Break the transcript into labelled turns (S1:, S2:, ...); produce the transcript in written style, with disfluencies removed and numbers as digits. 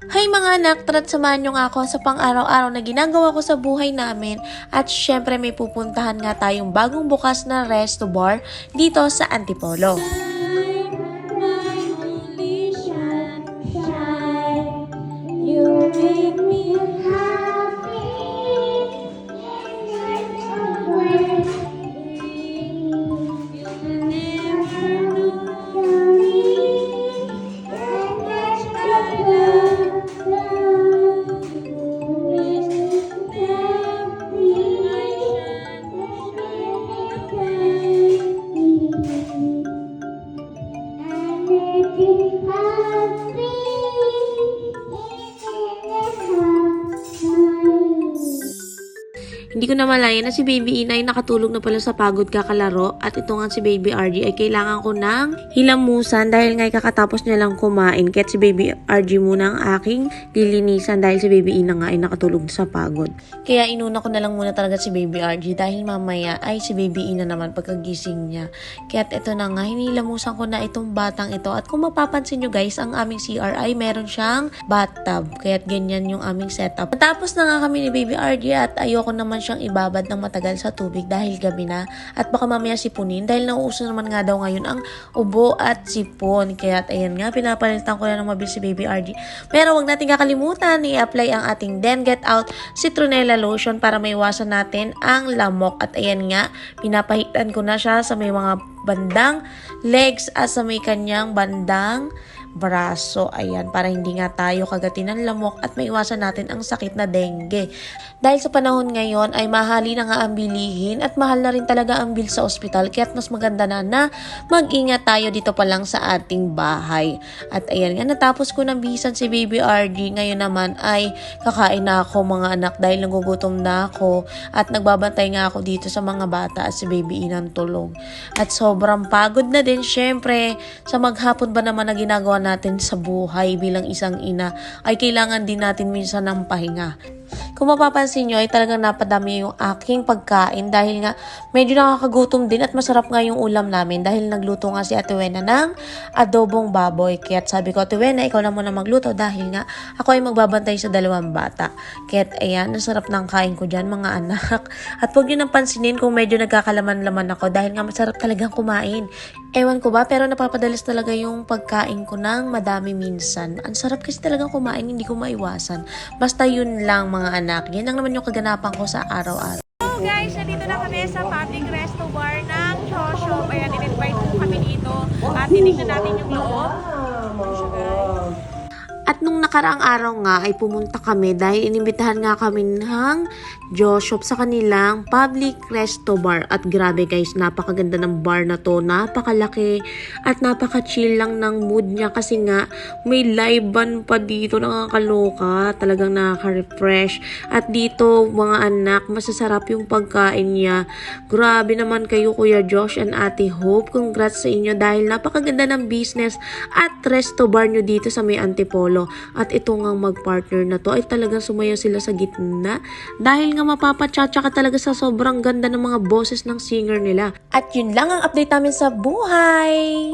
S1: Hay mga anak, tara't samahan niyo nga ako sa pang-araw-araw na ginagawa ko sa buhay namin at syempre may pupuntahan nga tayong bagong bukas na resto bar dito sa Antipolo. Hindi ko na malaya na si Baby Ina ay nakatulog na pala sa pagod kakalaro at ito nga si Baby RG ay kailangan ko ng hilamusan dahil nga kakatapos niya lang kumain. Kaya si Baby RG muna ang aking lilinisan dahil si Baby Ina nga ay nakatulog sa pagod. Kaya inuna ko na lang muna talaga si Baby RG dahil mamaya ay si Baby Ina naman pagkagising niya. Kaya ito na nga, hinilamusan ko na itong batang ito at kung mapapansin nyo guys, ang aming CR ay meron siyang bathtub. Kaya ganyan yung aming setup. Tapos na nga kami ni Baby RG at ayoko naman siyang ibabad ng matagal sa tubig dahil gabi na at baka mamaya sipunin dahil nauuso naman nga daw ngayon ang ubo at sipon. Kaya ayan nga, pinapalitan ko na ng mabilis si Baby RG. Pero wag natin kakalimutan i-apply ang ating Then Get Out Citronella Lotion para maiwasan natin ang lamok. At ayan nga, pinapahitan ko na siya sa may mga bandang legs at sa may kanyang bandang braso. Ayan, para hindi nga tayo kagatin ng lamok at maiwasan natin ang sakit na dengue. Dahil sa panahon ngayon ay mahali na nga ang bilihin at mahal na rin talaga ang bill sa ospital. Kaya't mas maganda na mag-ingat tayo dito pa lang sa ating bahay. At ayan nga, natapos ko ng bisan si Baby RG. Ngayon naman ay kakain na ako mga anak dahil nagugutom na ako. At nagbabantay nga ako dito sa mga bata at si Baby Inang tulog. At sobrang pagod na din syempre sa maghapon ba naman na ginagawa natin sa buhay bilang isang ina ay kailangan din natin minsan ng pahinga. Kung mapapansin nyo ay talagang napadami yung aking pagkain dahil nga medyo nakakagutom din at masarap nga yung ulam namin dahil nagluto nga si Ate Wena ng adobong baboy. Kaya sabi ko, Ate Wena, ikaw na muna magluto dahil nga ako ay magbabantay sa dalawang bata. Kaya ayan, nasarap ng kain ko dyan mga anak. At huwag nyo nang pansinin kung medyo nagkakalaman-laman ako dahil nga masarap talagang kumain. Ewan ko ba, pero napapadalas talaga yung pagkain ko ng madami minsan. Ang sarap kasi talagang kumain, hindi ko maiwasan. Basta yun lang mga anak. Yan lang naman yung kaganapan ko sa araw-araw.
S2: So guys, nandito na kami sa public resto bar ng Choshop. Ayan, in-invite po kami dito at tinignan natin yung loob.
S1: At nung nakaraang araw nga ay pumunta kami dahil inimbitahan nga kami ng Joshop sa kanilang public resto bar. At grabe guys, napakaganda ng bar na to, napakalaki at napaka-chill lang ng mood niya kasi nga may live band pa dito, nakakaloka, talagang nakaka-refresh. At dito mga anak, masasarap yung pagkain niya. Grabe naman kayo Kuya Josh and Ate Hope, congrats sa inyo dahil napakaganda ng business at resto bar nyo dito sa may Antipolo. At ito nga mag-partner na to ay talagang sumayaw sila sa gitna dahil nga mapapachacha ka talaga sa sobrang ganda ng mga boses ng singer nila. At yun lang ang update namin sa buhay!